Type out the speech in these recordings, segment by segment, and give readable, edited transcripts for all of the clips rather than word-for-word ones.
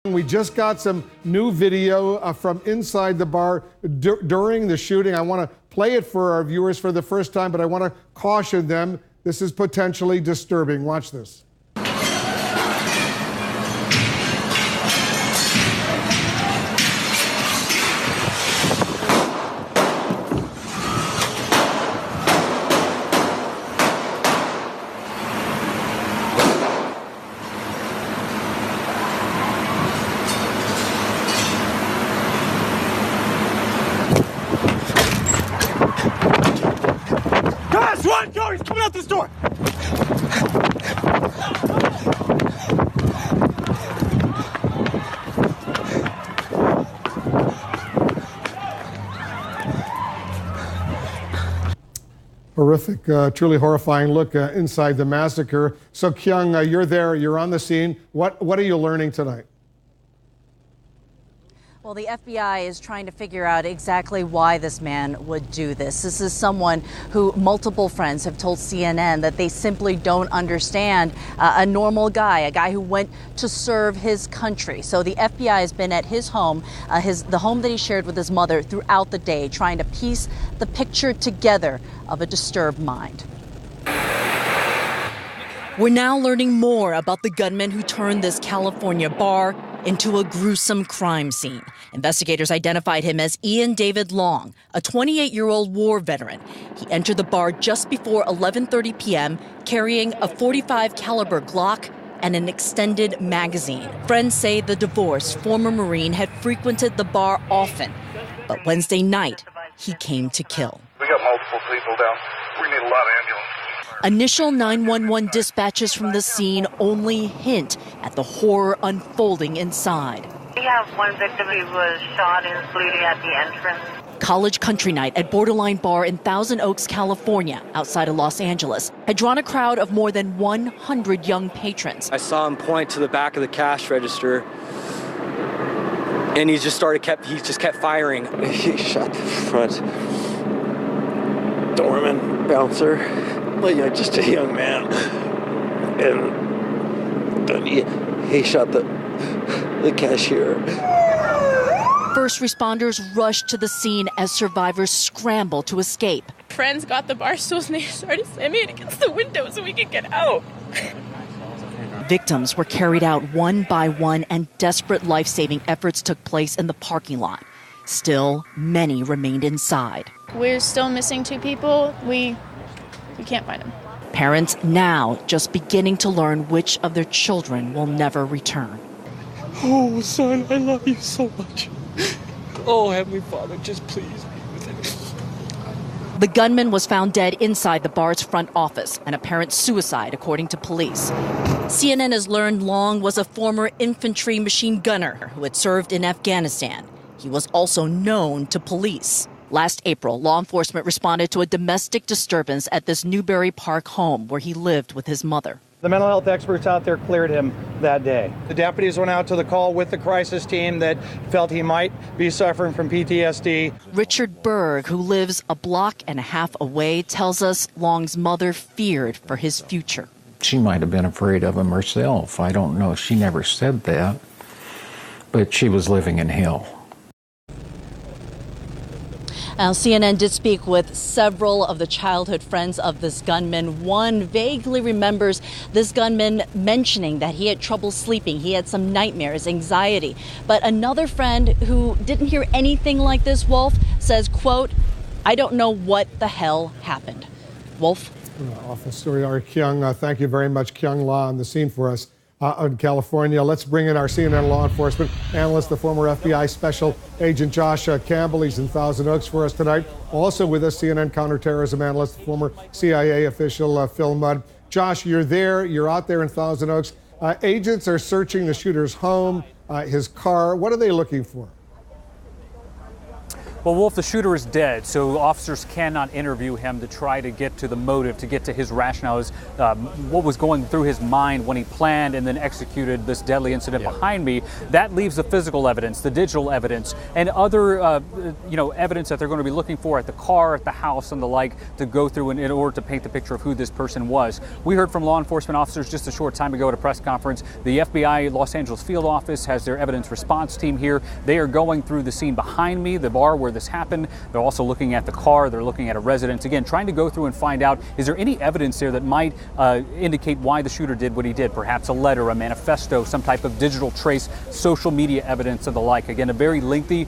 We just got some new video from inside the bar during the shooting. I want to play it for our viewers for the first time, but I want to caution them. This is potentially disturbing. Watch this. Run, go! He's coming out this door! Horrific, truly horrifying look inside the massacre. So Kyung, you're there, you're on the scene. What are you learning tonight? Well, the FBI is trying to figure out exactly why this man would do this. This is someone who multiple friends have told CNN that they simply don't understand. A normal guy, a guy who went to serve his country. So the FBI has been at his home, the home that he shared with his mother throughout the day, trying to piece the picture together of a disturbed mind. We're now learning more about the gunman who turned this California bar into a gruesome crime scene. Investigators identified him as Ian David Long, a 28-year-old war veteran. He entered the bar just before 11:30 p.m. carrying a .45 caliber Glock and an extended magazine. Friends say the divorced former Marine had frequented the bar often, but Wednesday night he came to kill. We got multiple people down. We need a lot of ambulances. Initial 911 dispatches from the scene only hint at the horror unfolding inside. We have one victim who was shot and is bleeding at the entrance. College Country Night at Borderline Bar in Thousand Oaks, California, outside of Los Angeles, had drawn a crowd of more than 100 young patrons. I saw him point to the back of the cash register, and he just kept firing. He shot the front doorman, bouncer, just a young man, and then he shot the cashier. First responders rushed to the scene as survivors scrambled to escape. Friends got the bar stools and they started slamming it against the window so we could get out. Victims were carried out one by one and desperate life-saving efforts took place in the parking lot. Still, many remained inside. We're still missing 2 people. We can't find them. Parents now just beginning to learn which of their children will never return. Oh, son, I love you so much. Oh, Heavenly Father, just please be with him. The gunman was found dead inside the bar's front office, an apparent suicide, according to police. CNN has learned Long was a former infantry machine gunner who had served in Afghanistan. He was also known to police. Last April, law enforcement responded to a domestic disturbance at this Newbury Park home where he lived with his mother. The mental health experts out there cleared him that day. The deputies went out to the call with the crisis team that felt he might be suffering from PTSD. Richard Berg, who lives a block and a half away, tells us Long's mother feared for his future. She might have been afraid of him herself. I don't know. She never said that. But she was living in hell. Now, CNN did speak with several of the childhood friends of this gunman. One vaguely remembers this gunman mentioning that he had trouble sleeping. He had some nightmares, anxiety. But another friend who didn't hear anything like this, Wolf, says, quote, "I don't know what the hell happened." Wolf? Awful story. Our Kyung, thank you very much, Kyung La, on the scene for us. In California. Let's bring in our CNN law enforcement analyst, the former FBI Special Agent Josh Campbell. He's in Thousand Oaks for us tonight. Also with us, CNN counterterrorism analyst, the former CIA official Phil Mudd. Josh, you're there. You're out there in Thousand Oaks. Agents are searching the shooter's home, his car. What are they looking for? Well, Wolf, the shooter is dead, so officers cannot interview him to try to get to the motive, to get to his rationale, what was going through his mind when he planned and then executed this deadly incident behind me. That leaves the physical evidence, the digital evidence, and other evidence that they're going to be looking for at the car, at the house, and the like to go through in order to paint the picture of who this person was. We heard from law enforcement officers just a short time ago at a press conference. The FBI Los Angeles field office has their evidence response team here. They are going through the scene behind me, the bar where this happened. They're also looking at the car. They're looking at a residence. Again, trying to go through and find out, is there any evidence there that might indicate why the shooter did what he did? Perhaps a letter, a manifesto, some type of digital trace, social media evidence and the like. Again, a very lengthy,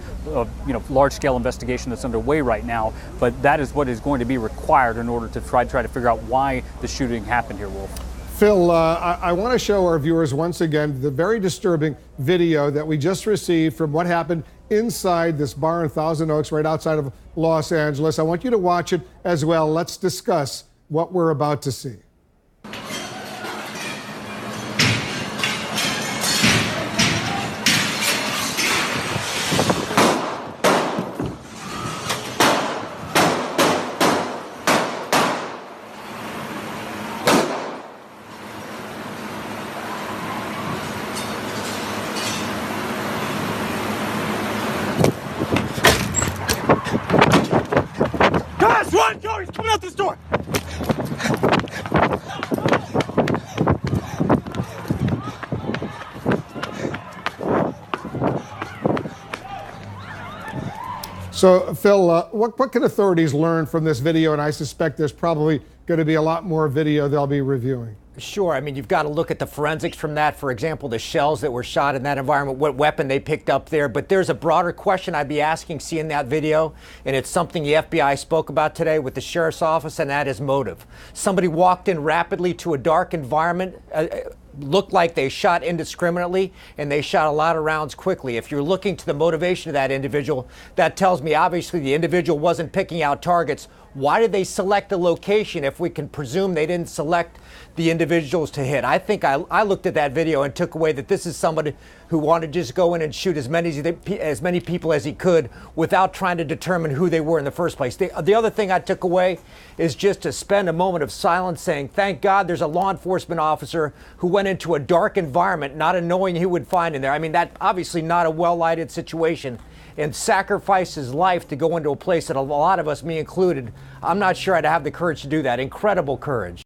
large-scale investigation that's underway right now, but that is what is going to be required in order to try to figure out why the shooting happened here, Wolf. Phil, I want to show our viewers once again the very disturbing video that we just received from what happened inside this bar in Thousand Oaks right outside of Los Angeles. I want you to watch it as well. Let's discuss what we're about to see. Guys, run! Go! He's coming out this door! So, Phil, what can authorities learn from this video? And I suspect there's probably going to be a lot more video they'll be reviewing. Sure. I mean, you've got to look at the forensics from that. For example, the shells that were shot in that environment, what weapon they picked up there. But there's a broader question I'd be asking seeing that video, and it's something the FBI spoke about today with the sheriff's office, and that is motive. Somebody walked in rapidly to a dark environment, looked like they shot indiscriminately, and they shot a lot of rounds quickly. If you're looking to the motivation of that individual, that tells me obviously the individual wasn't picking out targets. Why did they select the location if we can presume they didn't select the individuals to hit? I think I looked at that video and took away that this is somebody who wanted to just go in and shoot as many people as he could without trying to determine who they were in the first place. The other thing I took away is just to spend a moment of silence saying, thank God there's a law enforcement officer who went into a dark environment not knowing who would find in there. I mean, that obviously not a well-lighted situation, and sacrificed his life to go into a place that a lot of us, me included, I'm not sure I'd have the courage to do that. Incredible courage.